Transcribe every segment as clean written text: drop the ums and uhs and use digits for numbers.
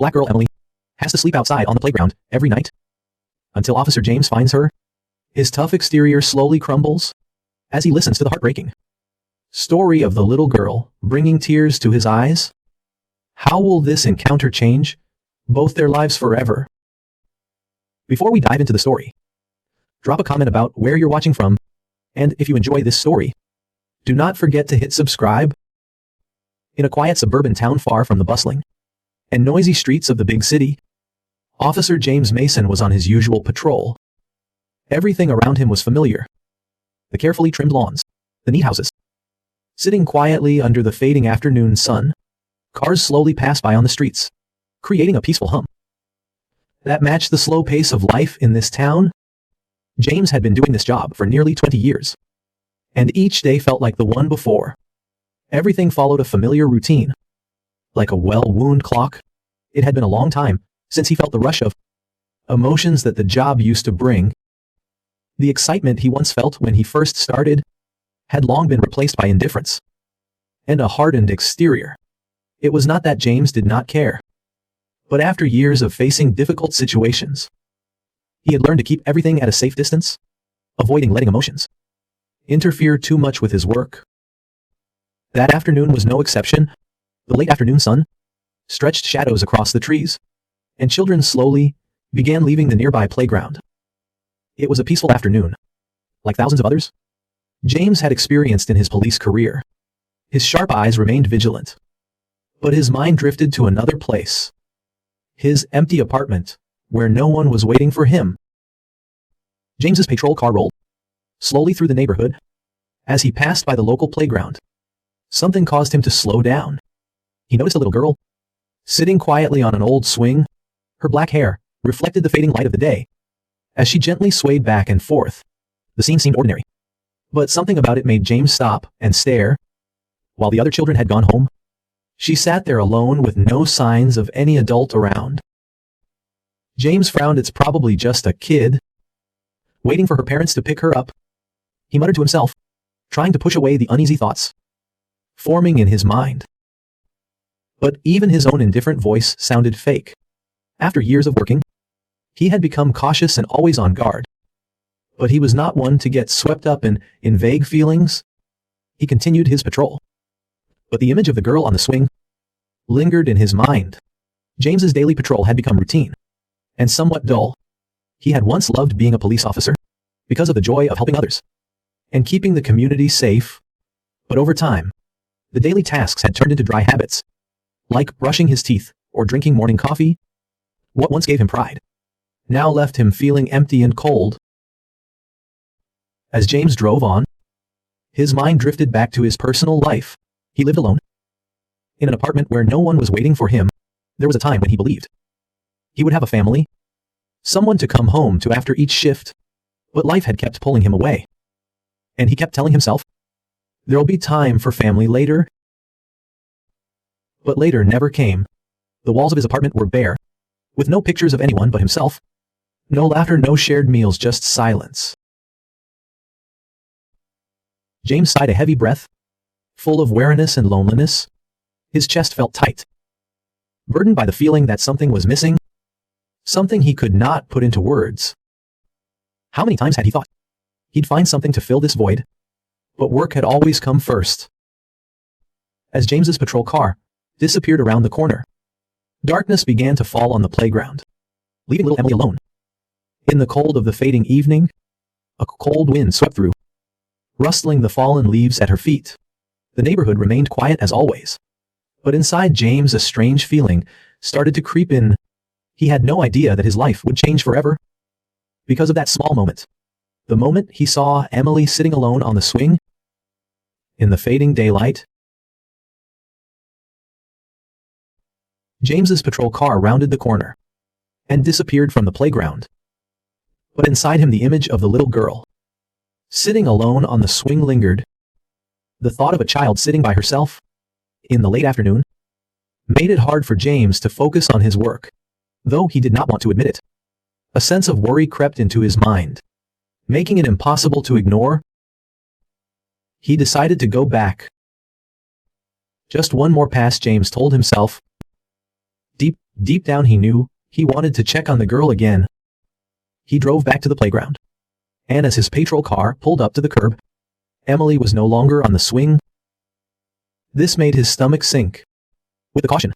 Black girl Emily has to sleep outside on the playground every night until Officer James finds her. His tough exterior slowly crumbles as he listens to the heartbreaking story of the little girl, bringing tears to his eyes. How will this encounter change both their lives forever? Before we dive into the story, drop a comment about where you're watching from, and if you enjoy this story, do not forget to hit subscribe. In a quiet suburban town far from the bustling and noisy streets of the big city, Officer James Mason was on his usual patrol. Everything around him was familiar. The carefully trimmed lawns, the neat houses. Sitting quietly under the fading afternoon sun, cars slowly passed by on the streets, creating a peaceful hum that matched the slow pace of life in this town. James had been doing this job for nearly 20 years, and each day felt like the one before. Everything followed a familiar routine, like a well-wound clock. It had been a long time since he felt the rush of emotions that the job used to bring. The excitement he once felt when he first started had long been replaced by indifference and a hardened exterior. It was not that James did not care, but after years of facing difficult situations, he had learned to keep everything at a safe distance, avoiding letting emotions interfere too much with his work. That afternoon was no exception. The late afternoon sun stretched shadows across the trees, and children slowly began leaving the nearby playground. It was a peaceful afternoon, like thousands of others James had experienced in his police career. His sharp eyes remained vigilant, but his mind drifted to another place. His empty apartment, where no one was waiting for him. James's patrol car rolled slowly through the neighborhood. As he passed by the local playground, something caused him to slow down. He noticed a little girl sitting quietly on an old swing. Her black hair reflected the fading light of the day. As she gently swayed back and forth, the scene seemed ordinary, but something about it made James stop and stare. While the other children had gone home, she sat there alone with no signs of any adult around. James frowned. It's probably just a kid, waiting for her parents to pick her up. He muttered to himself, trying to push away the uneasy thoughts forming in his mind. But even his own indifferent voice sounded fake. After years of working, he had become cautious and always on guard. But he was not one to get swept up in vague feelings. He continued his patrol. But the image of the girl on the swing lingered in his mind. James's daily patrol had become routine and somewhat dull. He had once loved being a police officer because of the joy of helping others and keeping the community safe. But over time, the daily tasks had turned into dry habits, like brushing his teeth or drinking morning coffee. What once gave him pride now left him feeling empty and cold. As James drove on, his mind drifted back to his personal life. He lived alone, in an apartment where no one was waiting for him. There was a time when he believed he would have a family, someone to come home to after each shift, but life had kept pulling him away. And he kept telling himself, there'll be time for family later. But later never came. The walls of his apartment were bare, with no pictures of anyone but himself. No laughter, no shared meals, just silence. James sighed a heavy breath, full of weariness and loneliness. His chest felt tight, burdened by the feeling that something was missing, something he could not put into words. How many times had he thought he'd find something to fill this void? But work had always come first. As James's patrol car disappeared around the corner, darkness began to fall on the playground, leaving little Emily alone. In the cold of the fading evening, a cold wind swept through, rustling the fallen leaves at her feet. The neighborhood remained quiet as always. But inside James, a strange feeling started to creep in. He had no idea that his life would change forever because of that small moment. The moment he saw Emily sitting alone on the swing in the fading daylight. James's patrol car rounded the corner and disappeared from the playground. But inside him, the image of the little girl sitting alone on the swing lingered. The thought of a child sitting by herself in the late afternoon made it hard for James to focus on his work, though he did not want to admit it. A sense of worry crept into his mind, making it impossible to ignore. He decided to go back. Just one more pass, James told himself. Deep Deep down he knew he wanted to check on the girl again. He drove back to the playground. And as his patrol car pulled up to the curb, Emily was no longer on the swing. This made his stomach sink. With the caution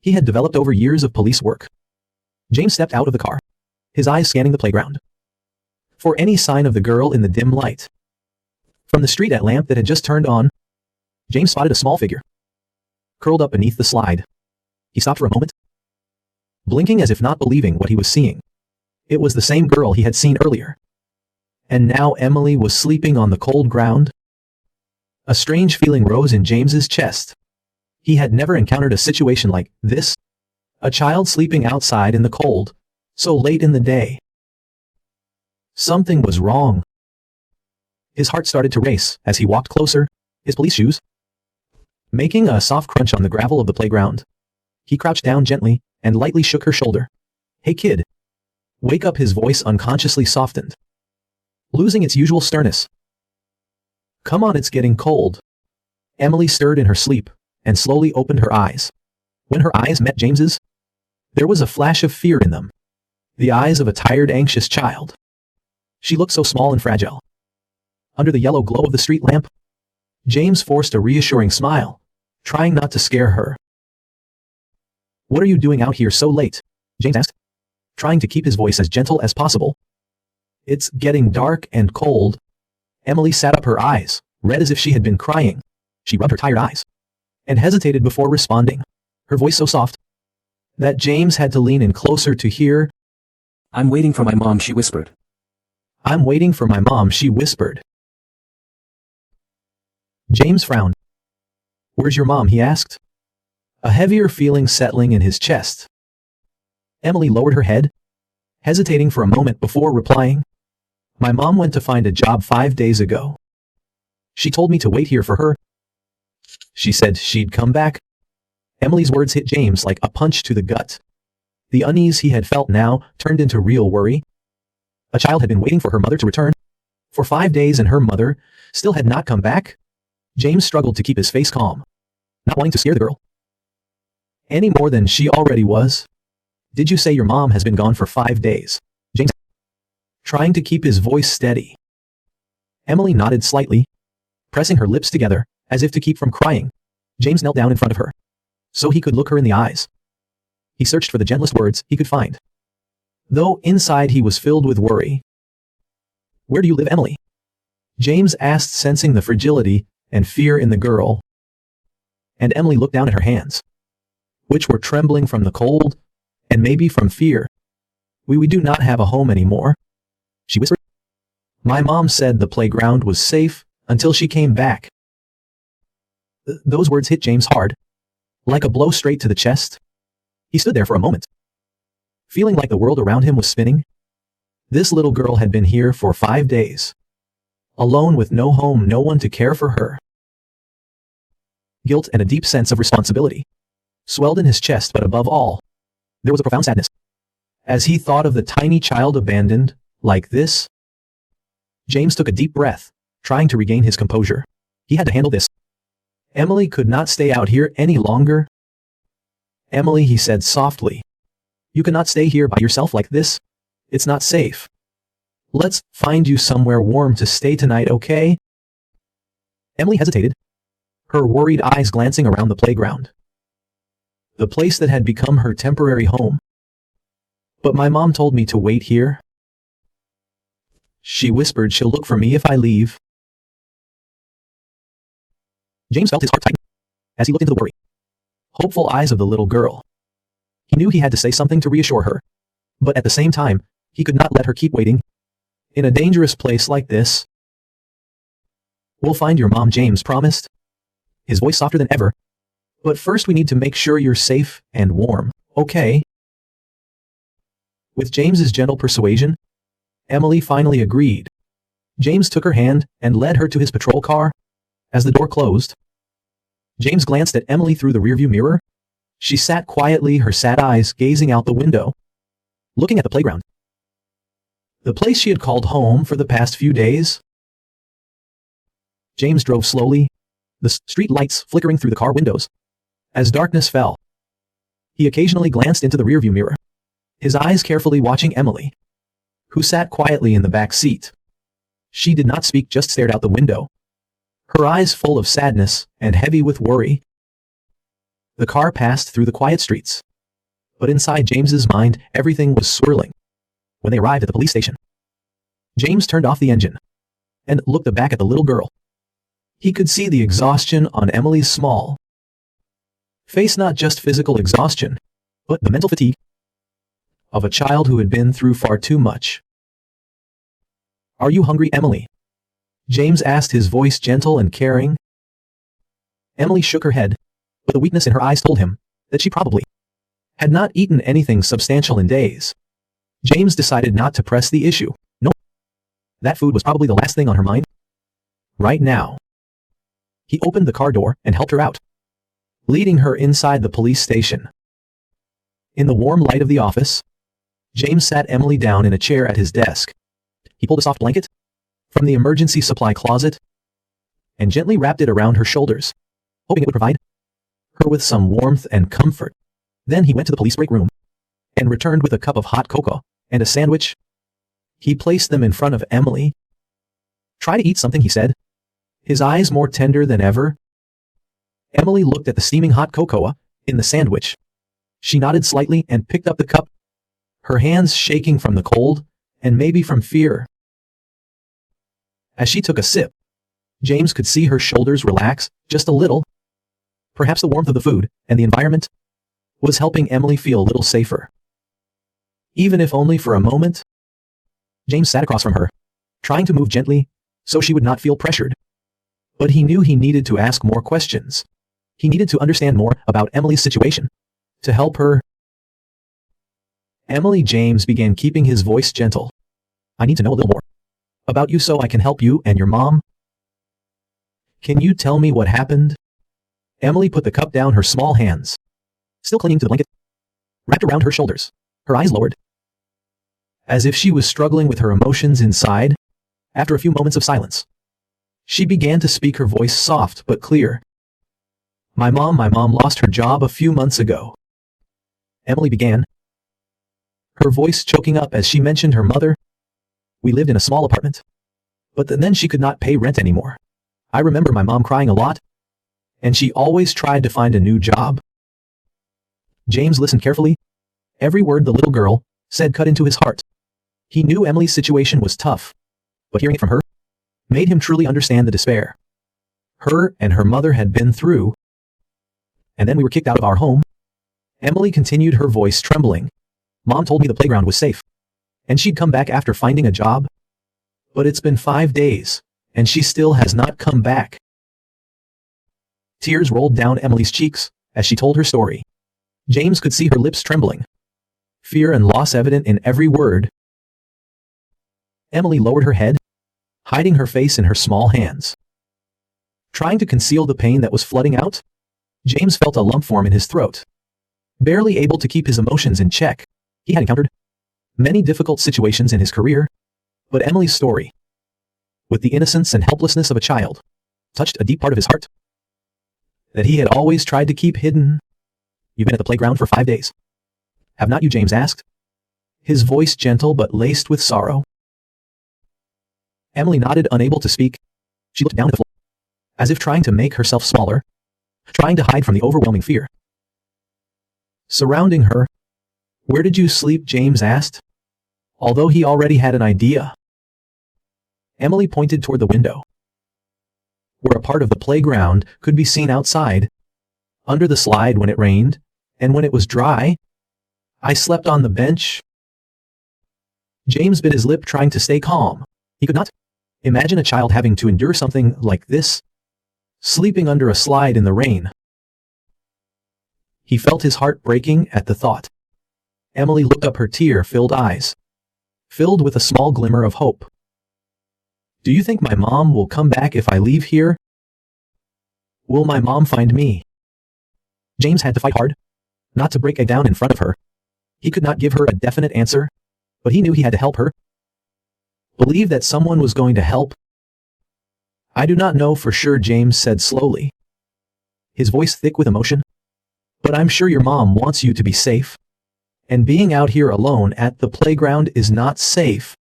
he had developed over years of police work, James stepped out of the car, his eyes scanning the playground for any sign of the girl in the dim light. From the street lamp that had just turned on, James spotted a small figure curled up beneath the slide. He stopped for a moment, blinking as if not believing what he was seeing. It was the same girl he had seen earlier. And now Emily was sleeping on the cold ground. A strange feeling rose in James's chest. He had never encountered a situation like this. A child sleeping outside in the cold, so late in the day. Something was wrong. His heart started to race as he walked closer, his police shoes making a soft crunch on the gravel of the playground. He crouched down gently and lightly shook her shoulder. "Hey kid. Wake up." His voice unconsciously softened, losing its usual sternness. "Come on, it's getting cold." Emily stirred in her sleep and slowly opened her eyes. When her eyes met James's, there was a flash of fear in them. The eyes of a tired, anxious child. She looked so small and fragile. Under the yellow glow of the street lamp, James forced a reassuring smile, trying not to scare her. "What are you doing out here so late?" James asked, trying to keep his voice as gentle as possible. "It's getting dark and cold." Emily sat up, her eyes red as if she had been crying. She rubbed her tired eyes and hesitated before responding, her voice so soft that James had to lean in closer to hear. "I'm waiting for my mom," she whispered. "I'm waiting for my mom," she whispered. James frowned. "Where's your mom?" he asked, a heavier feeling settling in his chest. Emily lowered her head, hesitating for a moment before replying. "My mom went to find a job 5 days ago. She told me to wait here for her. She said she'd come back." Emily's words hit James like a punch to the gut. The unease he had felt now turned into real worry. A child had been waiting for her mother to return for 5 days and her mother still had not come back. James struggled to keep his face calm, not wanting to scare the girl any more than she already was. "Did you say your mom has been gone for 5 days?" James asked, trying to keep his voice steady. Emily nodded slightly, pressing her lips together as if to keep from crying. James knelt down in front of her so he could look her in the eyes. He searched for the gentlest words he could find, though inside he was filled with worry. "Where do you live, Emily?" James asked, sensing the fragility and fear in the girl. And Emily looked down at her hands, which were trembling from the cold and maybe from fear. We do not have a home anymore," she whispered. "My mom said the playground was safe until she came back." Those words hit James hard, like a blow straight to the chest. He stood there for a moment, feeling like the world around him was spinning. This little girl had been here for 5 days, alone with no home, no one to care for her. Guilt and a deep sense of responsibility swelled in his chest, but above all, there was a profound sadness as he thought of the tiny child abandoned like this. James took a deep breath, trying to regain his composure. He had to handle this. Emily could not stay out here any longer. "Emily," he said softly, "you cannot stay here by yourself like this. It's not safe. Let's find you somewhere warm to stay tonight, okay?" Emily hesitated, her worried eyes glancing around the playground, the place that had become her temporary home. "But my mom told me to wait here," she whispered. "She'll look for me if I leave." James felt his heart tighten as he looked into the worry, hopeful eyes of the little girl. He knew he had to say something to reassure her, but at the same time, he could not let her keep waiting in a dangerous place like this. "We'll find your mom," James promised, his voice softer than ever. "But first we need to make sure you're safe and warm, okay?" With James's gentle persuasion, Emily finally agreed. James took her hand and led her to his patrol car. As the door closed, James glanced at Emily through the rearview mirror. She sat quietly, her sad eyes gazing out the window, looking at the playground, the place she had called home for the past few days. James drove slowly, the street lights flickering through the car windows. As darkness fell, He occasionally glanced into the rearview mirror, his eyes carefully watching Emily, who sat quietly in the back seat. She did not speak, just stared out the window, her eyes full of sadness and heavy with worry. The car passed through the quiet streets, but inside James's mind, everything was swirling. When they arrived at the police station, James turned off the engine and looked back at the little girl. He could see the exhaustion on Emily's small face, not just physical exhaustion, but the mental fatigue of a child who had been through far too much. "Are you hungry, Emily?" James asked, his voice gentle and caring. Emily shook her head, but the weakness in her eyes told him that she probably had not eaten anything substantial in days. James decided not to press the issue. No, that food was probably the last thing on her mind right now. He opened the car door and helped her out, leading her inside the police station. In the warm light of the office, James sat Emily down in a chair at his desk. He pulled a soft blanket from the emergency supply closet and gently wrapped it around her shoulders, hoping it would provide her with some warmth and comfort. Then he went to the police break room and returned with a cup of hot cocoa and a sandwich. He placed them in front of Emily. "Try to eat something," he said, his eyes more tender than ever. Emily looked at the steaming hot cocoa in the sandwich. She nodded slightly and picked up the cup, her hands shaking from the cold and maybe from fear. As she took a sip, James could see her shoulders relax just a little. Perhaps the warmth of the food and the environment was helping Emily feel a little safer. Even if only for a moment. James sat across from her, trying to move gently so she would not feel pressured. But he knew he needed to ask more questions. He needed to understand more about Emily's situation to help her. "Emily," James began, keeping his voice gentle, "I need to know a little more about you so I can help you and your mom. Can you tell me what happened?" Emily put the cup down, her small hands still clinging to the blanket wrapped around her shoulders, her eyes lowered, as if she was struggling with her emotions inside. After a few moments of silence, she began to speak, her voice soft but clear. My mom lost her job a few months ago," Emily began, her voice choking up as she mentioned her mother. "We lived in a small apartment, but then she could not pay rent anymore. I remember my mom crying a lot, and she always tried to find a new job." James listened carefully. Every word the little girl said cut into his heart. He knew Emily's situation was tough, but hearing it from her made him truly understand the despair her and her mother had been through. "And then we were kicked out of our home," Emily continued, her voice trembling. "Mom told me the playground was safe, and she'd come back after finding a job. But it's been 5 days, and she still has not come back." Tears rolled down Emily's cheeks as she told her story. James could see her lips trembling, fear and loss evident in every word. Emily lowered her head, hiding her face in her small hands, trying to conceal the pain that was flooding out. James felt a lump form in his throat, barely able to keep his emotions in check. He had encountered many difficult situations in his career, but Emily's story, with the innocence and helplessness of a child, touched a deep part of his heart that he had always tried to keep hidden. "You've been at the playground for 5 days, have not you?" James asked, his voice gentle but laced with sorrow. Emily nodded, unable to speak. She looked down at the floor, as if trying to make herself smaller, trying to hide from the overwhelming fear surrounding her. "Where did you sleep?" James asked, although he already had an idea. Emily pointed toward the window, where a part of the playground could be seen outside, under the slide when it rained, and when it was dry. "I slept on the bench." James bit his lip, trying to stay calm. He could not imagine a child having to endure something like this, sleeping under a slide in the rain. He felt his heart breaking at the thought. Emily looked up, her tear-filled eyes filled with a small glimmer of hope. "Do you think my mom will come back if I leave here? Will my mom find me?" James had to fight hard not to break down in front of her. He could not give her a definite answer, but he knew he had to help her. Believe that someone was going to help. "I do not know for sure," James said slowly, his voice thick with emotion. But I'm sure your mom wants you to be safe. And being out here alone at the playground is not safe.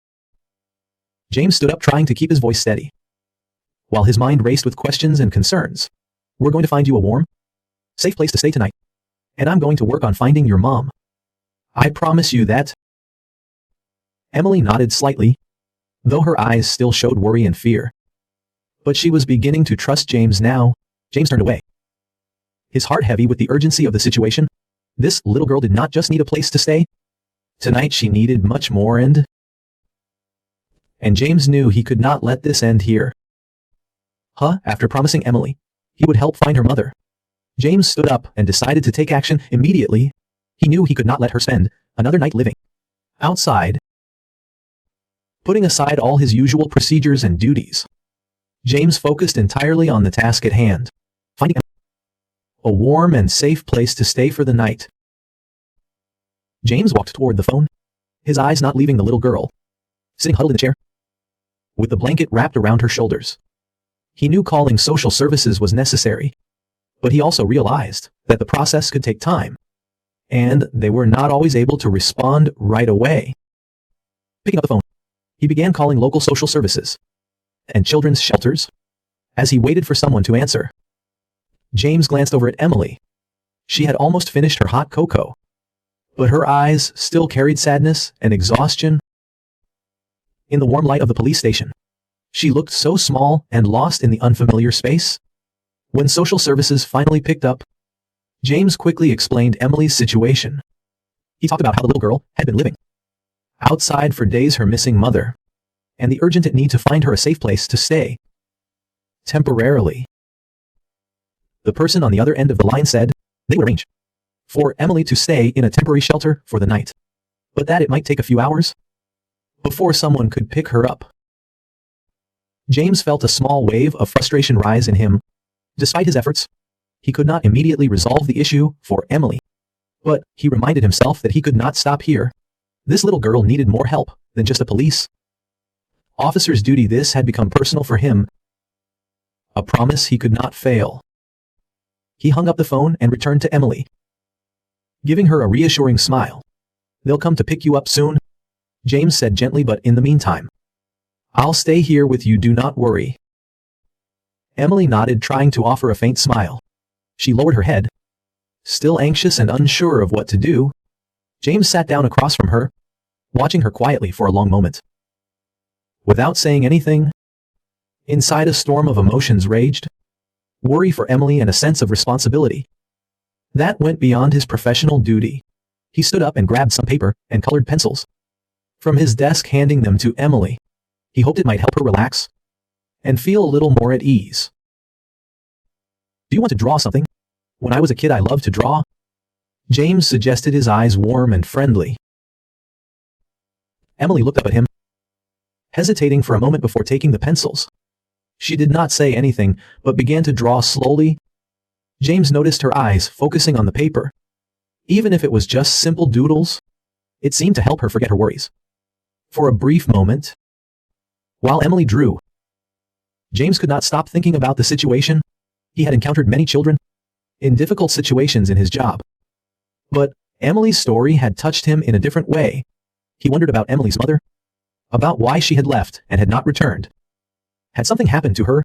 James stood up, trying to keep his voice steady, while his mind raced with questions and concerns. We're going to find you a warm, safe place to stay tonight. And I'm going to work on finding your mom. I promise you that. Emily nodded slightly, though her eyes still showed worry and fear. But she was beginning to trust James now. James turned away, his heart heavy with the urgency of the situation. This little girl did not just need a place to stay. Tonight she needed much more, and James knew he could not let this end here. After promising Emily he would help find her mother, James stood up and decided to take action immediately. He knew he could not let her spend another night living outside. Putting aside all his usual procedures and duties, James focused entirely on the task at hand, finding a warm and safe place to stay for the night. James walked toward the phone, his eyes not leaving the little girl, sitting huddled in the chair, with the blanket wrapped around her shoulders. He knew calling social services was necessary, but he also realized that the process could take time, and they were not always able to respond right away. Picking up the phone, he began calling local social services and children's shelters. As he waited for someone to answer, James glanced over at Emily. She had almost finished her hot cocoa, but her eyes still carried sadness and exhaustion. In the warm light of the police station, she looked so small and lost in the unfamiliar space. When social services finally picked up, James quickly explained Emily's situation. He talked about how the little girl had been living outside for days, her missing mother, and the urgent need to find her a safe place to stay temporarily. The person on the other end of the line said they would arrange for Emily to stay in a temporary shelter for the night, but that it might take a few hours before someone could pick her up. James felt a small wave of frustration rise in him. Despite his efforts, he could not immediately resolve the issue for Emily. But he reminded himself that he could not stop here. This little girl needed more help than just a police officer's duty. This had become personal for him, a promise he could not fail. He hung up the phone and returned to Emily, giving her a reassuring smile. They'll come to pick you up soon, James said gently, but in the meantime, I'll stay here with you, do not worry. Emily nodded, trying to offer a faint smile. She lowered her head, still anxious and unsure of what to do. James sat down across from her, watching her quietly for a long moment. Without saying anything, inside a storm of emotions raged, worry for Emily and a sense of responsibility that went beyond his professional duty. He stood up and grabbed some paper and colored pencils from his desk, handing them to Emily. He hoped it might help her relax and feel a little more at ease. Do you want to draw something? When I was a kid, I loved to draw, James suggested, his eyes warm and friendly. Emily looked up at him, hesitating for a moment before taking the pencils. She did not say anything, but began to draw slowly. James noticed her eyes focusing on the paper. Even if it was just simple doodles, it seemed to help her forget her worries. For a brief moment, while Emily drew, James could not stop thinking about the situation. He had encountered many children in difficult situations in his job, but Emily's story had touched him in a different way. He wondered about Emily's mother, about why she had left and had not returned. Had something happened to her?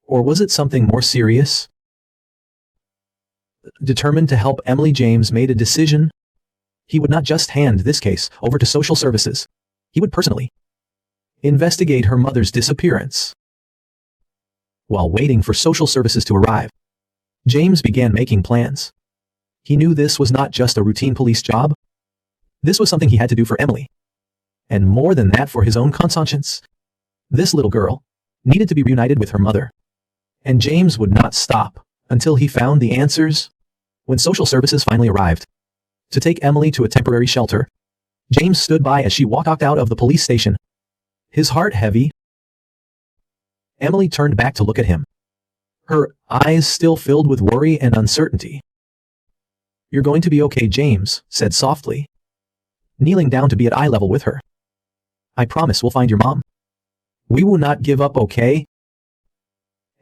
Or was it something more serious? Determined to help Emily, James made a decision. He would not just hand this case over to social services. He would personally investigate her mother's disappearance. While waiting for social services to arrive, James began making plans. He knew this was not just a routine police job. This was something he had to do for Emily. And more than that, for his own conscience. This little girl needed to be reunited with her mother. And James would not stop until he found the answers. When social services finally arrived to take Emily to a temporary shelter, James stood by as she walked out of the police station, his heart heavy. Emily turned back to look at him, her eyes still filled with worry and uncertainty. You're going to be okay, James said softly, kneeling down to be at eye level with her. I promise we'll find your mom. We will not give up, okay?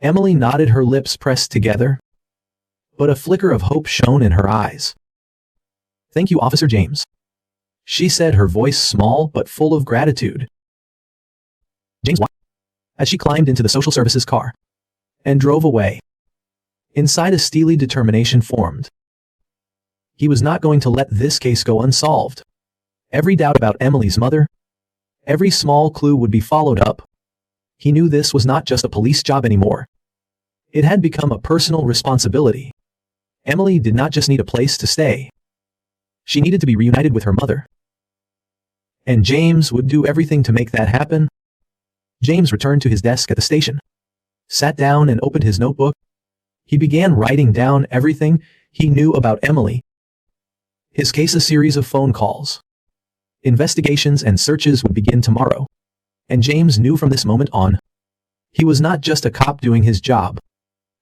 Emily nodded, her lips pressed together. but a flicker of hope shone in her eyes. "Thank you, Officer James," she said, her voice small but full of gratitude. James watched as she climbed into the social services car and drove away. Inside, a steely determination formed. He was not going to let this case go unsolved. Every doubt about Emily's mother, every small clue would be followed up. He knew this was not just a police job anymore. It had become a personal responsibility. Emily did not just need a place to stay. She needed to be reunited with her mother. And James would do everything to make that happen. James returned to his desk at the station, sat down and opened his notebook. He began writing down everything he knew about Emily. His case, a series of phone calls. Investigations and searches would begin tomorrow. And James knew from this moment on, he was not just a cop doing his job.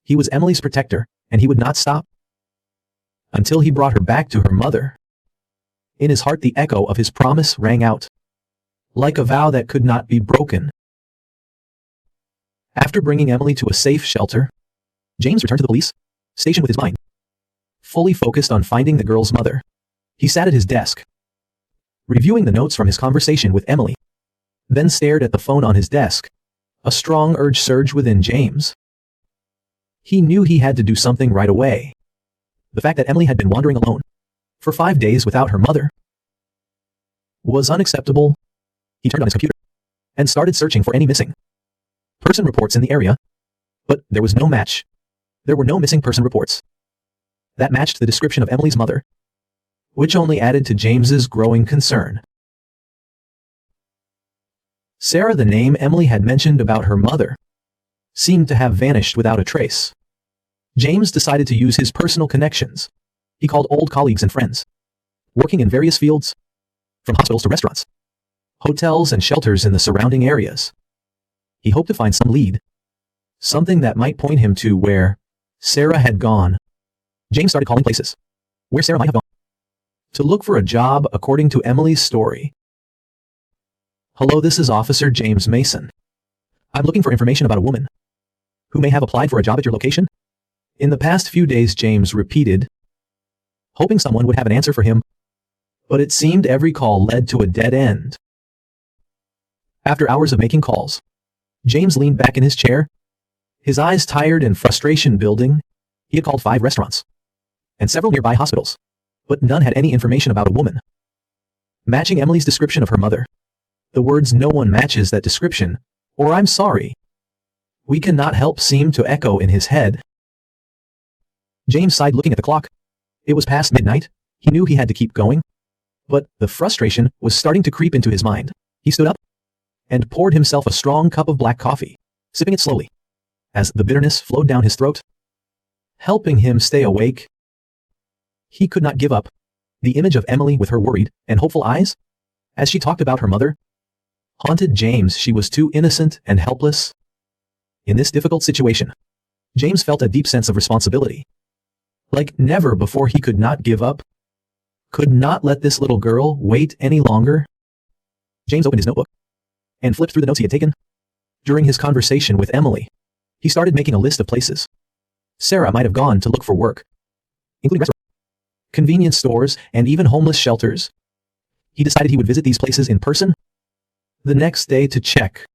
He was Emily's protector, and he would not stop until he brought her back to her mother. In his heart, the echo of his promise rang out, like a vow that could not be broken. After bringing Emily to a safe shelter, James returned to the police station with his mind fully focused on finding the girl's mother. He sat at his desk, reviewing the notes from his conversation with Emily, then stared at the phone on his desk. A strong urge surged within James. He knew he had to do something right away. The fact that Emily had been wandering alone for 5 days without her mother was unacceptable. He turned on his computer and started searching for any missing person reports in the area, but there was no match. There were no missing person reports that matched the description of Emily's mother, which only added to James's growing concern. Sarah, the name Emily had mentioned about her mother, seemed to have vanished without a trace. James decided to use his personal connections. He called old colleagues and friends, working in various fields, from hospitals to restaurants, hotels and shelters in the surrounding areas. He hoped to find some lead, something that might point him to where Sarah had gone. James started calling places where Sarah might have gone to look for a job according to Emily's story. "Hello, this is Officer James Mason. I'm looking for information about a woman who may have applied for a job at your location." In the past few days, James repeated, hoping someone would have an answer for him, but it seemed every call led to a dead end. After hours of making calls, James leaned back in his chair, his eyes tired and frustration building. He had called 5 restaurants and several nearby hospitals, but none had any information about a woman matching Emily's description of her mother. The words "no one matches that description," or "I'm sorry, we cannot help," seemed to echo in his head. James sighed, looking at the clock. It was past midnight. He knew he had to keep going, but the frustration was starting to creep into his mind. He stood up and poured himself a strong cup of black coffee, sipping it slowly as the bitterness flowed down his throat, helping him stay awake. He could not give up. The image of Emily with her worried and hopeful eyes, as she talked about her mother, haunted James. She was too innocent and helpless. In this difficult situation, James felt a deep sense of responsibility. Like never before, he could not give up, could not let this little girl wait any longer. James opened his notebook and flipped through the notes he had taken during his conversation with Emily. He started making a list of places Sarah might have gone to look for work, including restaurants, convenience stores, and even homeless shelters. He decided he would visit these places in person the next day to check.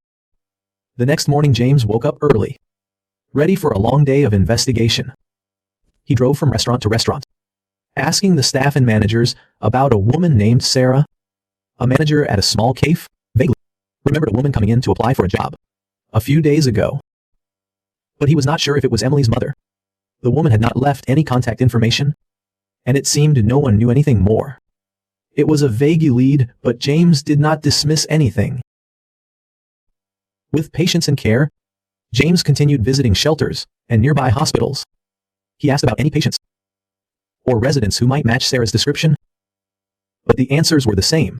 The next morning, James woke up early, ready for a long day of investigation. He drove from restaurant to restaurant, asking the staff and managers about a woman named Sarah. A manager at a small cafe vaguely remembered a woman coming in to apply for a job a few days ago, but he was not sure if it was Emily's mother. The woman had not left any contact information, and it seemed no one knew anything more. It was a vague lead, but James did not dismiss anything. With patience and care, James continued visiting shelters and nearby hospitals. He asked about any patients or residents who might match Sarah's description, but the answers were the same.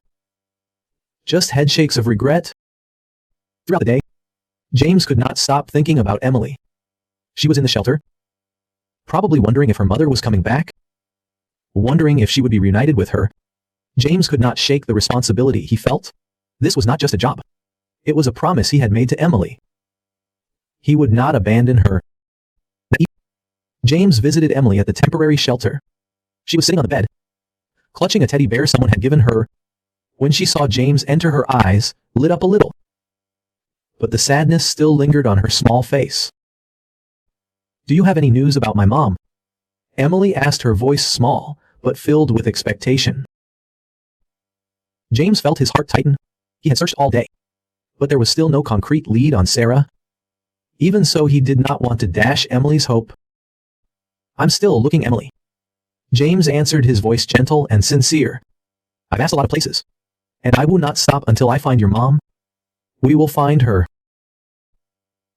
Just headshakes of regret. Throughout the day, James could not stop thinking about Emily. She was in the shelter, probably wondering if her mother was coming back, wondering if she would be reunited with her. James could not shake the responsibility he felt. This was not just a job. It was a promise he had made to Emily. He would not abandon her. James visited Emily at the temporary shelter. She was sitting on the bed, clutching a teddy bear someone had given her. When she saw James enter, her eyes lit up a little, but the sadness still lingered on her small face. "Do you have any news about my mom?" Emily asked, her voice small, but filled with expectation. James felt his heart tighten. He had searched all day, but there was still no concrete lead on Sarah. Even so, he did not want to dash Emily's hope. "I'm still looking, Emily." James answered, his voice gentle and sincere. "I've asked a lot of places, and I will not stop until I find your mom. We will find her."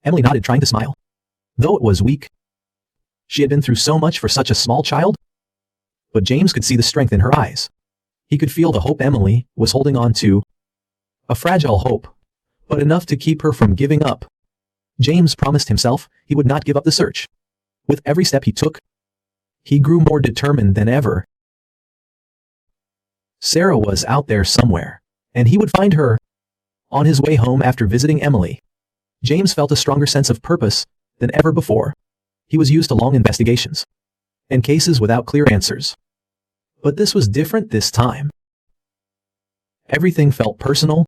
Emily nodded, trying to smile, though it was weak. She had been through so much for such a small child. But James could see the strength in her eyes. He could feel the hope Emily was holding on to. A fragile hope, but enough to keep her from giving up. James promised himself he would not give up the search. With every step he took, he grew more determined than ever. Sarah was out there somewhere, and he would find her. On his way home after visiting Emily, James felt a stronger sense of purpose than ever before. He was used to long investigations and cases without clear answers. But this was different this time. Everything felt personal.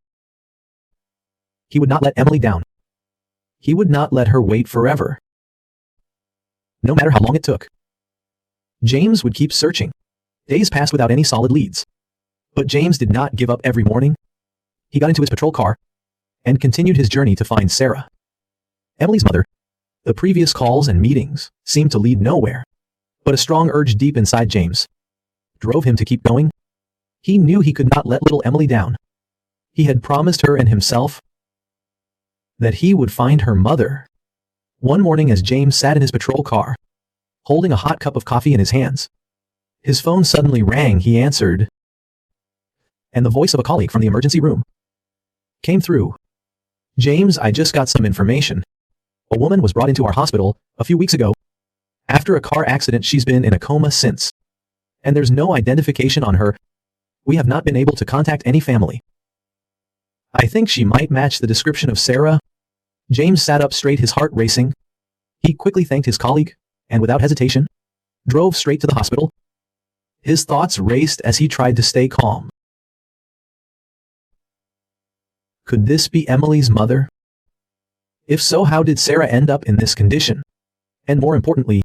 He would not let Emily down. He would not let her wait forever. No matter how long it took. James would keep searching. Days passed without any solid leads. But James did not give up. Every morning, he got into his patrol car and continued his journey to find Sarah, Emily's mother. The previous calls and meetings seemed to lead nowhere, but a strong urge deep inside James drove him to keep going. He knew he could not let little Emily down. He had promised her and himself that he would find her mother. One morning, as James sat in his patrol car, holding a hot cup of coffee in his hands, his phone suddenly rang. He answered, and the voice of a colleague from the emergency room came through. "James, I just got some information. A woman was brought into our hospital a few weeks ago. After a car accident, she's been in a coma since. And there's no identification on her. We have not been able to contact any family. I think she might match the description of Sarah." James sat up straight, his heart racing. He quickly thanked his colleague, and without hesitation, drove straight to the hospital. His thoughts raced as he tried to stay calm. Could this be Emily's mother? If so, how did Sarah end up in this condition? And more importantly,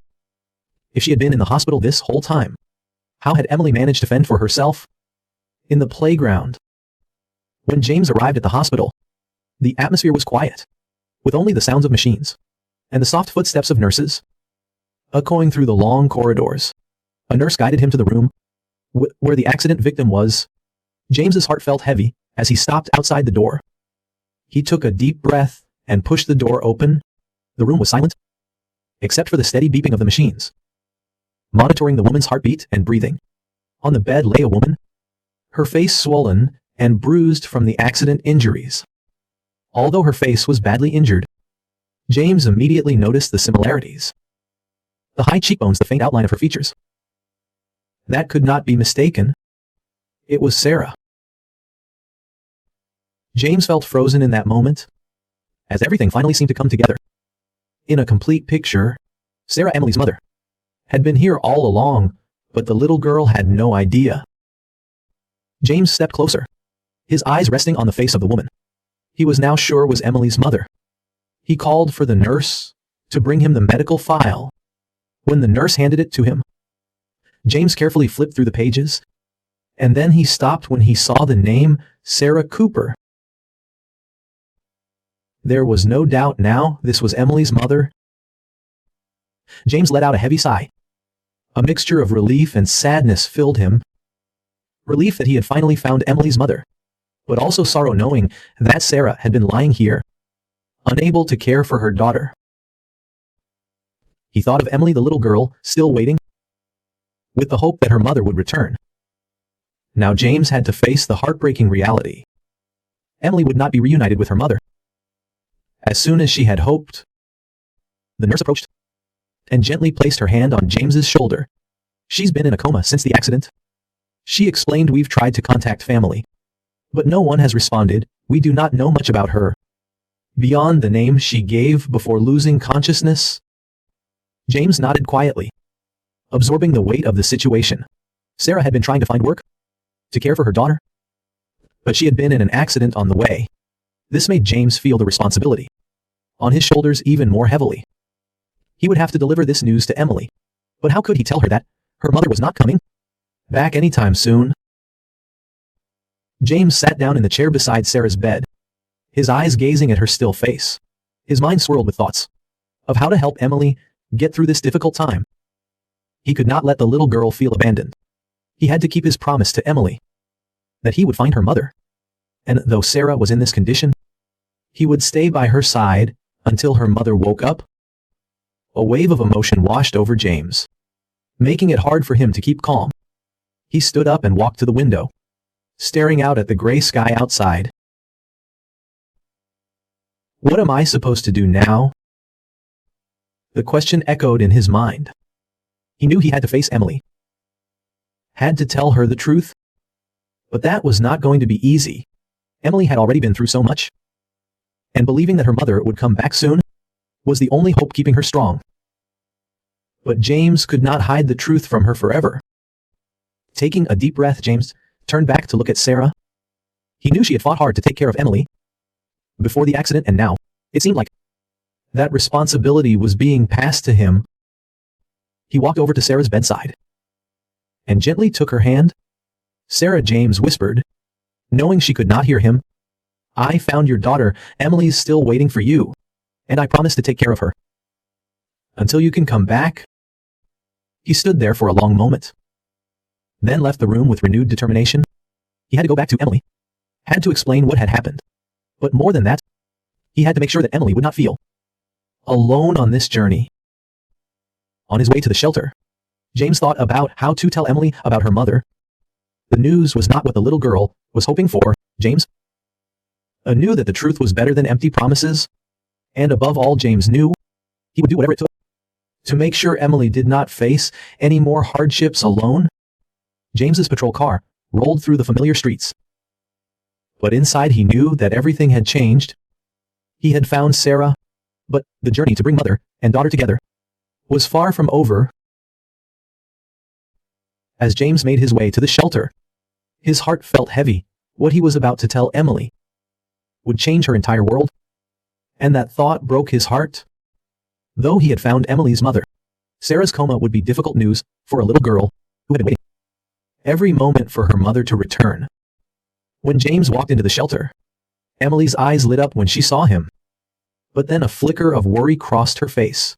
if she had been in the hospital this whole time, how had Emily managed to fend for herself? In the playground. When James arrived at the hospital, the atmosphere was quiet, with only the sounds of machines and the soft footsteps of nurses echoing through the long corridors. A nurse guided him to the room where the accident victim was. James's heart felt heavy as he stopped outside the door. He took a deep breath and pushed the door open. The room was silent, except for the steady beeping of the machines, monitoring the woman's heartbeat and breathing. On the bed lay a woman, her face swollen and bruised from the accident injuries. Although her face was badly injured, James immediately noticed the similarities. The high cheekbones, the faint outline of her features. That could not be mistaken. It was Sarah. James felt frozen in that moment, as everything finally seemed to come together. In a complete picture, Sarah, Emily's mother, had been here all along, but the little girl had no idea. James stepped closer, his eyes resting on the face of the woman he was now sure was Emily's mother. He called for the nurse to bring him the medical file. When the nurse handed it to him, James carefully flipped through the pages, and then he stopped when he saw the name Sarah Cooper. There was no doubt now this was Emily's mother. James let out a heavy sigh. A mixture of relief and sadness filled him. Relief that he had finally found Emily's mother, but also sorrow knowing that Sarah had been lying here, unable to care for her daughter. He thought of Emily, the little girl, still waiting, with the hope that her mother would return. Now James had to face the heartbreaking reality. Emily would not be reunited with her mother as soon as she had hoped. The nurse approached and gently placed her hand on James's shoulder. "She's been in a coma since the accident," she explained. "We've tried to contact family, but no one has responded. We do not know much about her beyond the name she gave before losing consciousness." James nodded quietly, absorbing the weight of the situation. Sarah had been trying to find work to care for her daughter, but she had been in an accident on the way. This made James feel the responsibility on his shoulders even more heavily. He would have to deliver this news to Emily, but how could he tell her that her mother was not coming back anytime soon? James sat down in the chair beside Sarah's bed, his eyes gazing at her still face. His mind swirled with thoughts of how to help Emily get through this difficult time. He could not let the little girl feel abandoned. He had to keep his promise to Emily that he would find her mother. And though Sarah was in this condition, he would stay by her side until her mother woke up. A wave of emotion washed over James, making it hard for him to keep calm. He stood up and walked to the window, staring out at the gray sky outside. What am I supposed to do now? The question echoed in his mind. He knew he had to face Emily, had to tell her the truth, but that was not going to be easy. Emily had already been through so much, and believing that her mother would come back soon was the only hope keeping her strong. But James could not hide the truth from her forever. Taking a deep breath, James turned back to look at Sarah. He knew she had fought hard to take care of Emily before the accident, and now it seemed like that responsibility was being passed to him. He walked over to Sarah's bedside and gently took her hand. Sarah, James whispered, knowing she could not hear him. I found your daughter. Emily's still waiting for you, and I promise to take care of her until you can come back. He stood there for a long moment, then left the room with renewed determination. He had to go back to Emily, had to explain what had happened. But more than that, he had to make sure that Emily would not feel alone on this journey. On his way to the shelter, James thought about how to tell Emily about her mother. The news was not what the little girl was hoping for. James knew that the truth was better than empty promises, and above all, James knew he would do whatever it took to make sure Emily did not face any more hardships alone. James's patrol car rolled through the familiar streets, but inside he knew that everything had changed. He had found Sarah, but the journey to bring mother and daughter together was far from over. As James made his way to the shelter, his heart felt heavy. What he was about to tell Emily would change her entire world, and that thought broke his heart. Though he had found Emily's mother, Sarah's coma would be difficult news for a little girl who had been waiting every moment for her mother to return. When James walked into the shelter, Emily's eyes lit up when she saw him, but then a flicker of worry crossed her face.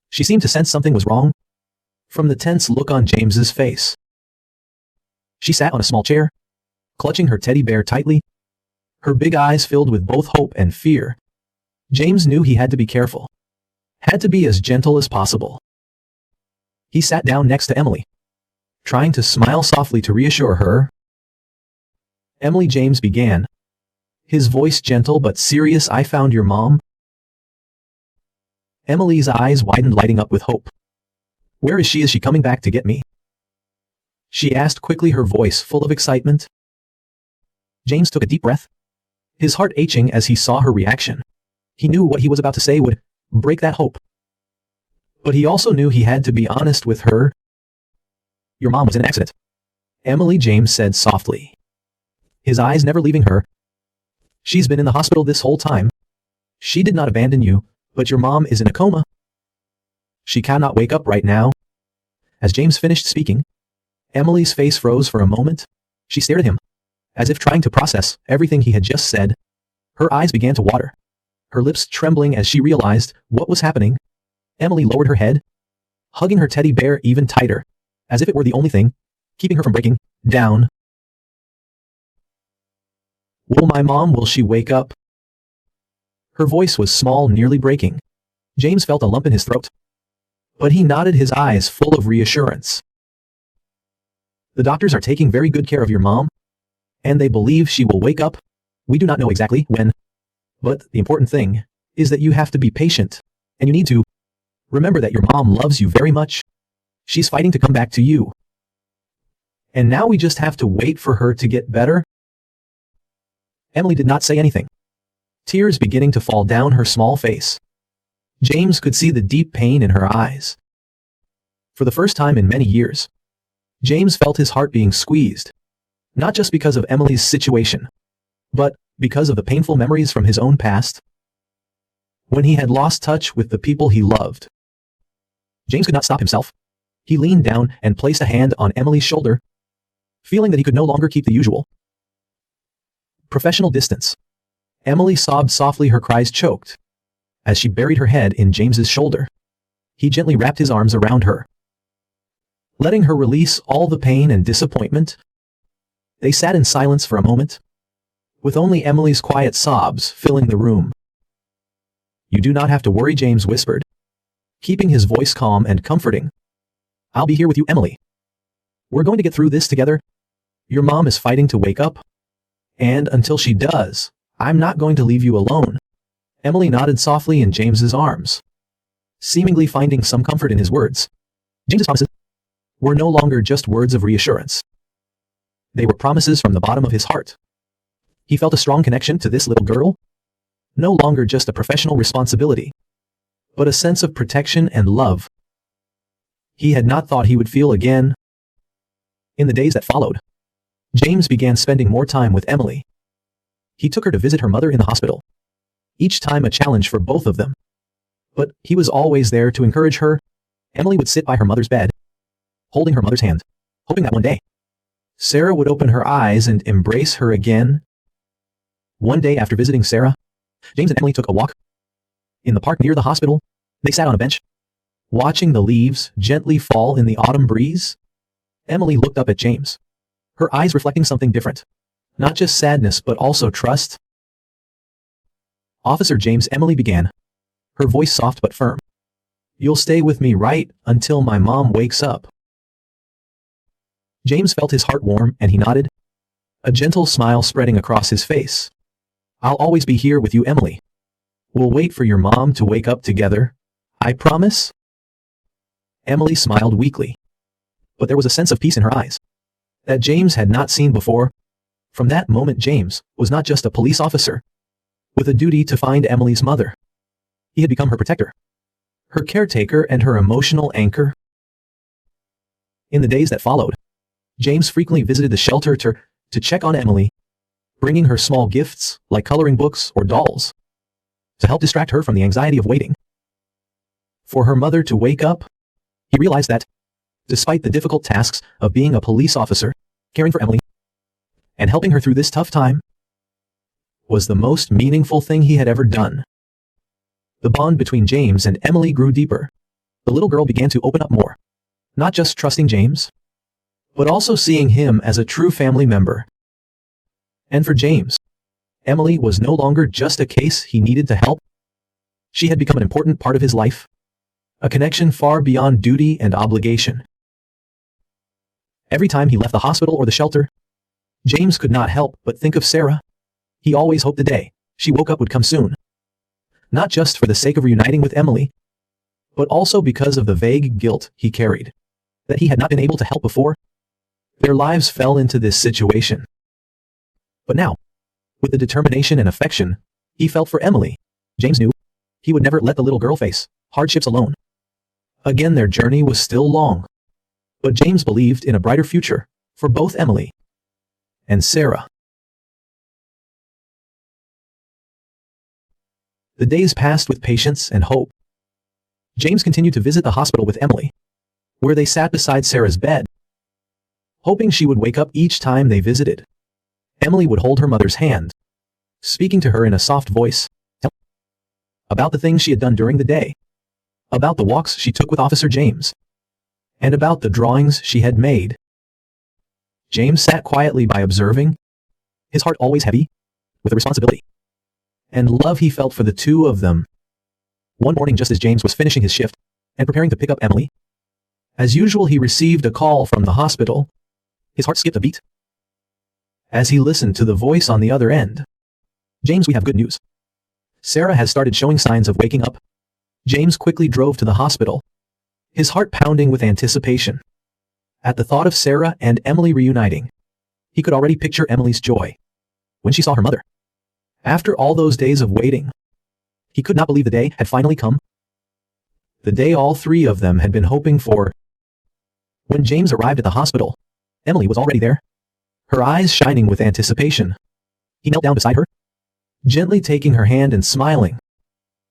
She seemed to sense something was wrong from the tense look on James's face. She sat on a small chair, clutching her teddy bear tightly, her big eyes filled with both hope and fear. James knew he had to be careful, had to be as gentle as possible. He sat down next to Emily, trying to smile softly to reassure her. Emily, James began, his voice gentle but serious. I found your mom. Emily's eyes widened, lighting up with hope. Where is she? Is she coming back to get me? She asked quickly, her voice full of excitement. James took a deep breath, his heart aching as he saw her reaction. He knew what he was about to say would break that hope, but he also knew he had to be honest with her. Your mom was in an accident, Emily, James said softly, his eyes never leaving her. She's been in the hospital this whole time. She did not abandon you, but your mom is in a coma. She cannot wake up right now. As James finished speaking, Emily's face froze for a moment. She stared at him, as if trying to process everything he had just said. Her eyes began to water, her lips trembling as she realized what was happening. Emily lowered her head, hugging her teddy bear even tighter, as if it were the only thing keeping her from breaking down. Will she wake up? Her voice was small, nearly breaking. James felt a lump in his throat, but he nodded, his eyes full of reassurance. The doctors are taking very good care of your mom, and they believe she will wake up. We do not know exactly when, but the important thing is that you have to be patient, and you need to remember that your mom loves you very much. She's fighting to come back to you, and now we just have to wait for her to get better. Emily did not say anything, tears beginning to fall down her small face. James could see the deep pain in her eyes. For the first time in many years, James felt his heart being squeezed, not just because of Emily's situation, but because of the painful memories from his own past. When he had lost touch with the people he loved, James could not stop himself. He leaned down and placed a hand on Emily's shoulder, feeling that he could no longer keep the usual professional distance. Emily sobbed softly, her cries choked. As she buried her head in James's shoulder, he gently wrapped his arms around her, letting her release all the pain and disappointment. They sat in silence for a moment, with only Emily's quiet sobs filling the room. "You do not have to worry," James whispered, keeping his voice calm and comforting. "I'll be here with you, Emily. We're going to get through this together. Your mom is fighting to wake up, and until she does, I'm not going to leave you alone." Emily nodded softly in James's arms, seemingly finding some comfort in his words. James's promises were no longer just words of reassurance. They were promises from the bottom of his heart. He felt a strong connection to this little girl, no longer just a professional responsibility, but a sense of protection and love he had not thought he would feel again. In the days that followed, James began spending more time with Emily. He took her to visit her mother in the hospital, each time a challenge for both of them. But he was always there to encourage her. Emily would sit by her mother's bed, holding her mother's hand, hoping that one day Sarah would open her eyes and embrace her again. One day after visiting Sarah, James and Emily took a walk. In the park near the hospital, they sat on a bench, watching the leaves gently fall in the autumn breeze. Emily looked up at James, her eyes reflecting something different. Not just sadness, but also trust. "Officer James," Emily began, her voice soft but firm. "You'll stay with me right until my mom wakes up." James felt his heart warm and he nodded, a gentle smile spreading across his face. "I'll always be here with you, Emily. We'll wait for your mom to wake up together. I promise." Emily smiled weakly, but there was a sense of peace in her eyes that James had not seen before. From that moment, James was not just a police officer with a duty to find Emily's mother. He had become her protector, her caretaker, and her emotional anchor. In the days that followed, James frequently visited the shelter to check on Emily, bringing her small gifts like coloring books or dolls to help distract her from the anxiety of waiting for her mother to wake up. He realized that, despite the difficult tasks of being a police officer, caring for Emily and helping her through this tough time was the most meaningful thing he had ever done. The bond between James and Emily grew deeper. The little girl began to open up more, not just trusting James, but also seeing him as a true family member. And for James, Emily was no longer just a case he needed to help. She had become an important part of his life, a connection far beyond duty and obligation. Every time he left the hospital or the shelter, James could not help but think of Sarah. He always hoped the day she woke up would come soon, not just for the sake of reuniting with Emily, but also because of the vague guilt he carried that he had not been able to help before. Their lives fell into this situation. But now, with the determination and affection he felt for Emily, James knew he would never let the little girl face hardships alone. Again, their journey was still long, but James believed in a brighter future for both Emily and Sarah. The days passed with patience and hope. James continued to visit the hospital with Emily, where they sat beside Sarah's bed, hoping she would wake up each time they visited. Emily would hold her mother's hand, speaking to her in a soft voice about the things she had done during the day, about the walks she took with Officer James, and about the drawings she had made. James sat quietly by, observing, his heart always heavy with the responsibility and love he felt for the two of them. One morning, just as James was finishing his shift and preparing to pick up Emily, as usual, he received a call from the hospital. His heart skipped a beat as he listened to the voice on the other end. "James, we have good news. Sarah has started showing signs of waking up." James quickly drove to the hospital, his heart pounding with anticipation. At the thought of Sarah and Emily reuniting, he could already picture Emily's joy when she saw her mother. After all those days of waiting, he could not believe the day had finally come. the day all three of them had been hoping for. When James arrived at the hospital, Emily was already there, her eyes shining with anticipation. He knelt down beside her, gently taking her hand and smiling.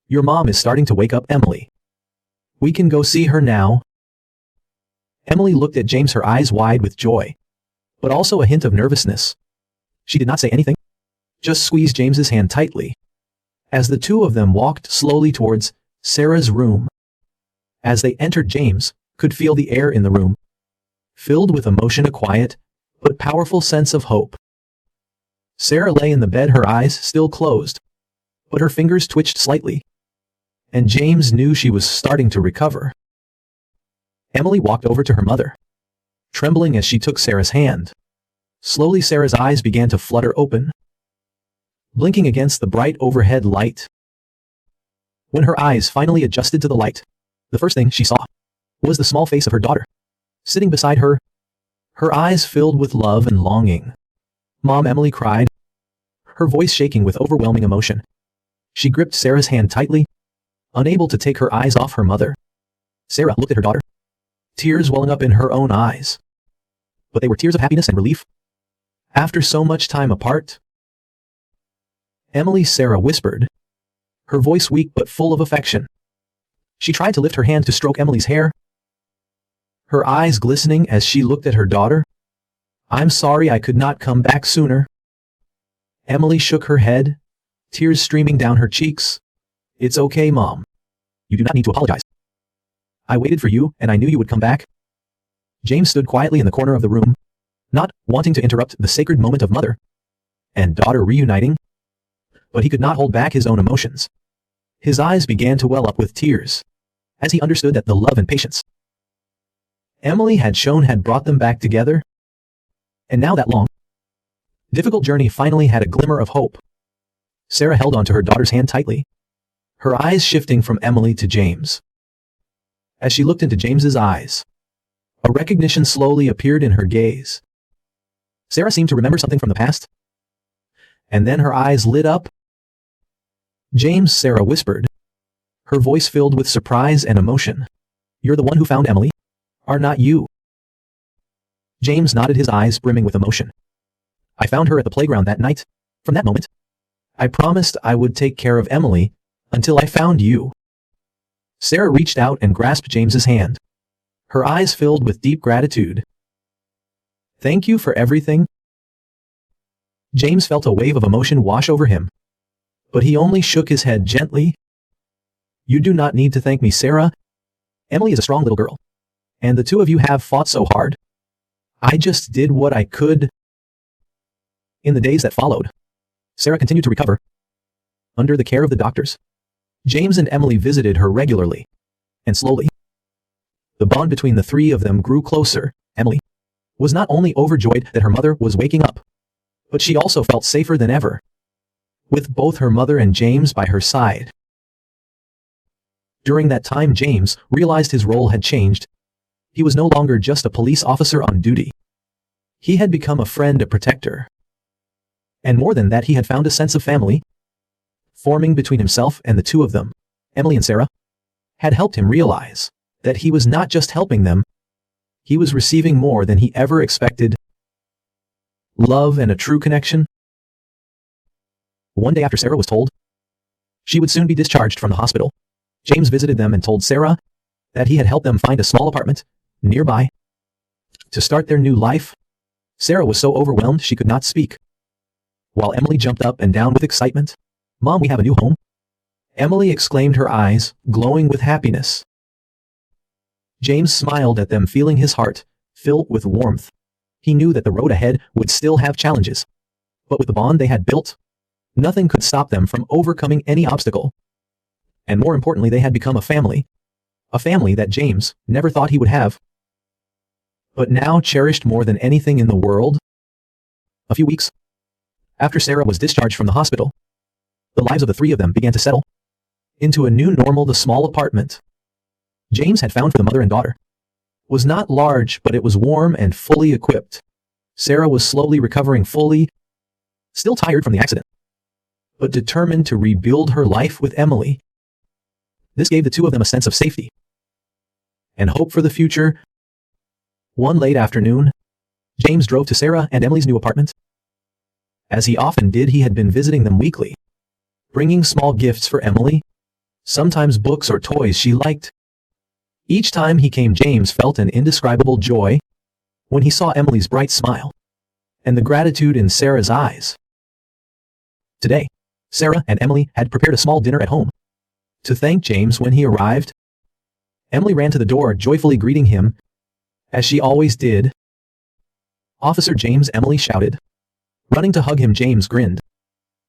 "Your mom is starting to wake up, Emily. We can go see her now." Emily looked at James, her eyes wide with joy, but also a hint of nervousness. She did not say anything, just squeezed James's hand tightly, as the two of them walked slowly towards Sarah's room. As they entered, James could feel the air in the room, filled with emotion, a quiet but powerful sense of hope. Sarah lay in the bed, her eyes still closed, but her fingers twitched slightly, and James knew she was starting to recover. Emily walked over to her mother, trembling as she took Sarah's hand. Slowly, Sarah's eyes began to flutter open, blinking against the bright overhead light. When her eyes finally adjusted to the light, the first thing she saw was the small face of her daughter, sitting beside her, her eyes filled with love and longing. "Mom," Emily cried, her voice shaking with overwhelming emotion. She gripped Sarah's hand tightly, unable to take her eyes off her mother. Sarah looked at her daughter, tears welling up in her own eyes. But they were tears of happiness and relief. After so much time apart, Emily, Sarah whispered, her voice weak but full of affection. She tried to lift her hand to stroke Emily's hair, her eyes glistening as she looked at her daughter. "I'm sorry I could not come back sooner." Emily shook her head, tears streaming down her cheeks. "It's okay, Mom. You do not need to apologize. I waited for you, and I knew you would come back." James stood quietly in the corner of the room, not wanting to interrupt the sacred moment of mother and daughter reuniting, but he could not hold back his own emotions. His eyes began to well up with tears, as he understood that the love and patience Emily had shown had brought them back together. And now that long, difficult journey finally had a glimmer of hope. Sarah held onto her daughter's hand tightly, her eyes shifting from Emily to James. As she looked into James's eyes, a recognition slowly appeared in her gaze. Sarah seemed to remember something from the past, and then her eyes lit up. "James," Sarah whispered, her voice filled with surprise and emotion. "You're the one who found Emily, are not you?" James nodded, his eyes brimming with emotion. "I found her at the playground that night. From that moment, I promised I would take care of Emily until I found you." Sarah reached out and grasped James's hand, her eyes filled with deep gratitude. "Thank you for everything." James felt a wave of emotion wash over him, but he only shook his head gently. "You do not need to thank me, Sarah. Emily is a strong little girl, and the two of you have fought so hard. I just did what I could." In the days that followed, Sarah continued to recover. Under the care of the doctors, James and Emily visited her regularly, and slowly, the bond between the three of them grew closer. Emily was not only overjoyed that her mother was waking up, but she also felt safer than ever, with both her mother and James by her side. During that time, James realized his role had changed. He was no longer just a police officer on duty. He had become a friend, a protector. And more than that, he had found a sense of family forming between himself and the two of them. Emily and Sarah had helped him realize that he was not just helping them, he was receiving more than he ever expected. Love and a true connection. One day after Sarah was told she would soon be discharged from the hospital, James visited them and told Sarah that he had helped them find a small apartment nearby to start their new life. Sarah was so overwhelmed she could not speak, while Emily jumped up and down with excitement. "Mom, we have a new home!" Emily exclaimed, her eyes glowing with happiness. James smiled at them, feeling his heart fill with warmth. He knew that the road ahead would still have challenges, but with the bond they had built, nothing could stop them from overcoming any obstacle. And more importantly, they had become a family that James never thought he would have, but now cherished more than anything in the world. A few weeks after Sarah was discharged from the hospital, the lives of the three of them began to settle into a new normal. The small apartment James had found for the mother and daughter was not large, but it was warm and fully equipped. Sarah was slowly recovering, still tired from the accident, but determined to rebuild her life with Emily. This gave the two of them a sense of safety and hope for the future. One late afternoon, James drove to Sarah and Emily's new apartment. As he often did, he had been visiting them weekly, bringing small gifts for Emily, sometimes books or toys she liked. Each time he came, James felt an indescribable joy when he saw Emily's bright smile and the gratitude in Sarah's eyes. Today, Sarah and Emily had prepared a small dinner at home to thank James when he arrived. Emily ran to the door, joyfully greeting him, as she always did. "Officer James," Emily shouted. Running to hug him, James grinned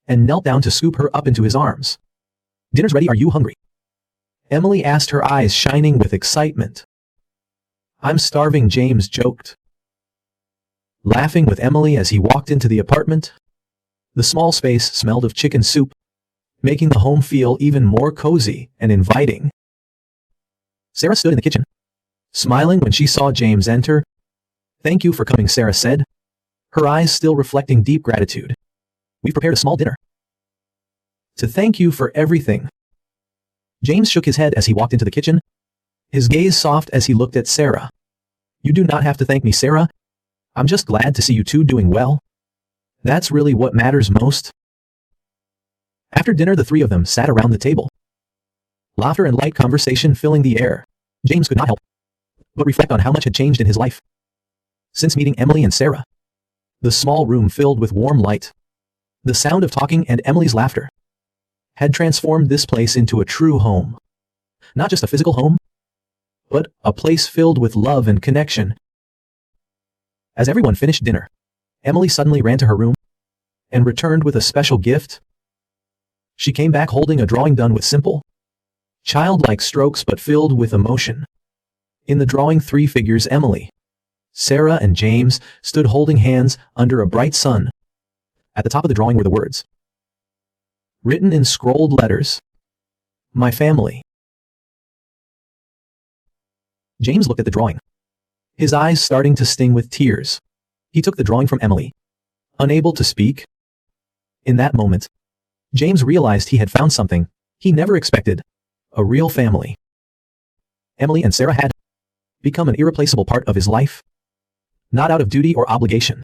and knelt down to scoop her up into his arms. "Dinner's ready. Are you hungry?" Emily asked, her eyes shining with excitement. "I'm starving," James joked, laughing with Emily as he walked into the apartment. The small space smelled of chicken soup, making the home feel even more cozy and inviting. Sarah stood in the kitchen, smiling when she saw James enter. "Thank you for coming," Sarah said, her eyes still reflecting deep gratitude. "We've prepared a small dinner to thank you for everything." James shook his head as he walked into the kitchen, his gaze soft as he looked at Sarah. "You do not have to thank me, Sarah. I'm just glad to see you two doing well. That's really what matters most." After dinner, the three of them sat around the table, laughter and light conversation filling the air. James could not help but reflect on how much had changed in his life since meeting Emily and Sarah. The small room filled with warm light, the sound of talking and Emily's laughter, had transformed this place into a true home. Not just a physical home, but a place filled with love and connection. As everyone finished dinner, Emily suddenly ran to her room and returned with a special gift. She came back holding a drawing done with simple, childlike strokes but filled with emotion. In the drawing, three figures, Emily, Sarah, and James, stood holding hands under a bright sun. At the top of the drawing were the words, written in scrolled letters, "My family." James looked at the drawing, his eyes starting to sting with tears. He took the drawing from Emily, unable to speak. In that moment, James realized he had found something he never expected: a real family. Emily and Sarah had become an irreplaceable part of his life, not out of duty or obligation,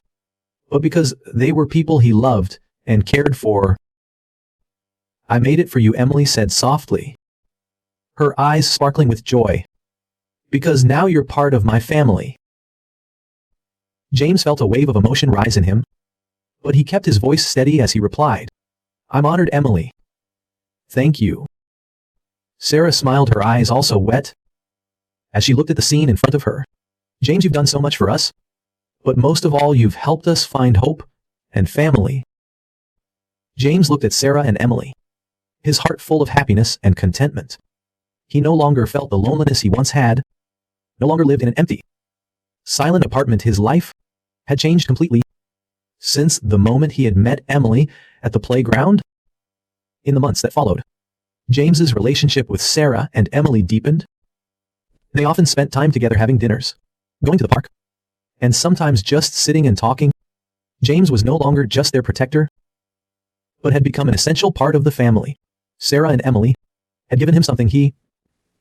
but because they were people he loved and cared for. "I made it for you," Emily said softly, her eyes sparkling with joy, "because now you're part of my family." James felt a wave of emotion rise in him, but he kept his voice steady as he replied, "I'm honored, Emily. Thank you." Sarah smiled, her eyes also wet, as she looked at the scene in front of her. "James, you've done so much for us, but most of all, you've helped us find hope and family." James looked at Sarah and Emily, his heart full of happiness and contentment. He no longer felt the loneliness he once had, no longer lived in an empty, silent apartment. His life had changed completely since the moment he had met Emily at the playground. In the months that followed, James's relationship with Sarah and Emily deepened. They often spent time together, having dinners, going to the park, and sometimes just sitting and talking. James was no longer just their protector, but had become an essential part of the family. Sarah and Emily had given him something he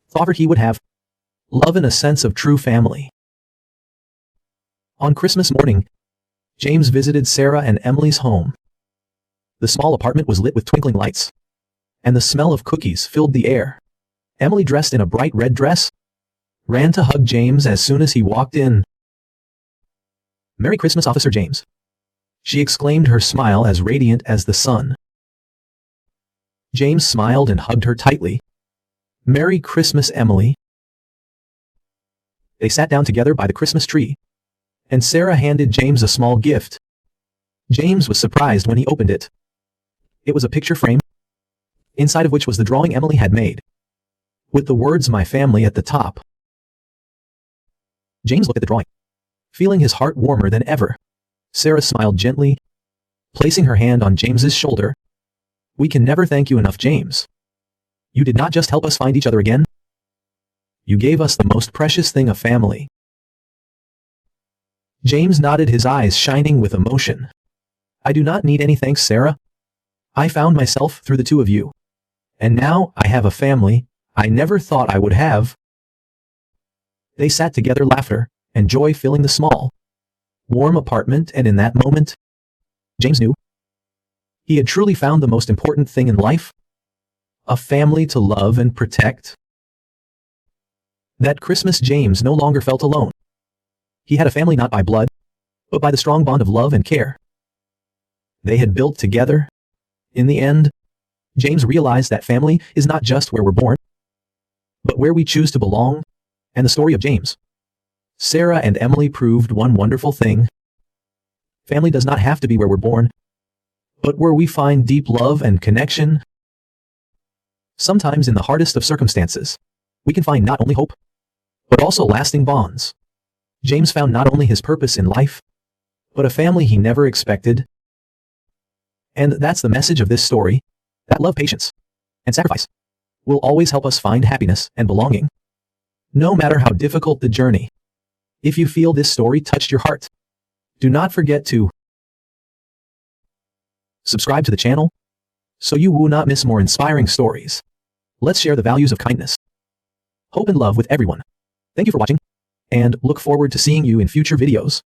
thought he would have: love and a sense of true family. On Christmas morning, James visited Sarah and Emily's home. The small apartment was lit with twinkling lights, and the smell of cookies filled the air. Emily, dressed in a bright red dress, ran to hug James as soon as he walked in. "Merry Christmas, Officer James," she exclaimed, her smile as radiant as the sun. James smiled and hugged her tightly. "Merry Christmas, Emily." They sat down together by the Christmas tree, and Sarah handed James a small gift. James was surprised when he opened it. It was a picture frame, inside of which was the drawing Emily had made, with the words "My family" at the top. James looked at the drawing, feeling his heart warmer than ever. Sarah smiled gently, placing her hand on James's shoulder. "We can never thank you enough, James. You did not just help us find each other again. You gave us the most precious thing, a family." James nodded, his eyes shining with emotion. "I do not need any thanks, Sarah. I found myself through the two of you. And now I have a family I never thought I would have." They sat together, laughter and joy filling the small, warm apartment, and in that moment, James knew he had truly found the most important thing in life, a family to love and protect. That Christmas, James no longer felt alone. He had a family not by blood, but by the strong bond of love and care they had built together. In the end, James realized that family is not just where we're born, but where we choose to belong. And the story of James, Sarah, and Emily proved one wonderful thing. Family does not have to be where we're born, but where we find deep love and connection. Sometimes in the hardest of circumstances, we can find not only hope, but also lasting bonds. James found not only his purpose in life, but a family he never expected. And that's the message of this story, that love, patience, and sacrifice will always help us find happiness and belonging, no matter how difficult the journey. If you feel this story touched your heart, do not forget to subscribe to the channel so you will not miss more inspiring stories. Let's share the values of kindness, hope, and love with everyone. Thank you for watching, and look forward to seeing you in future videos.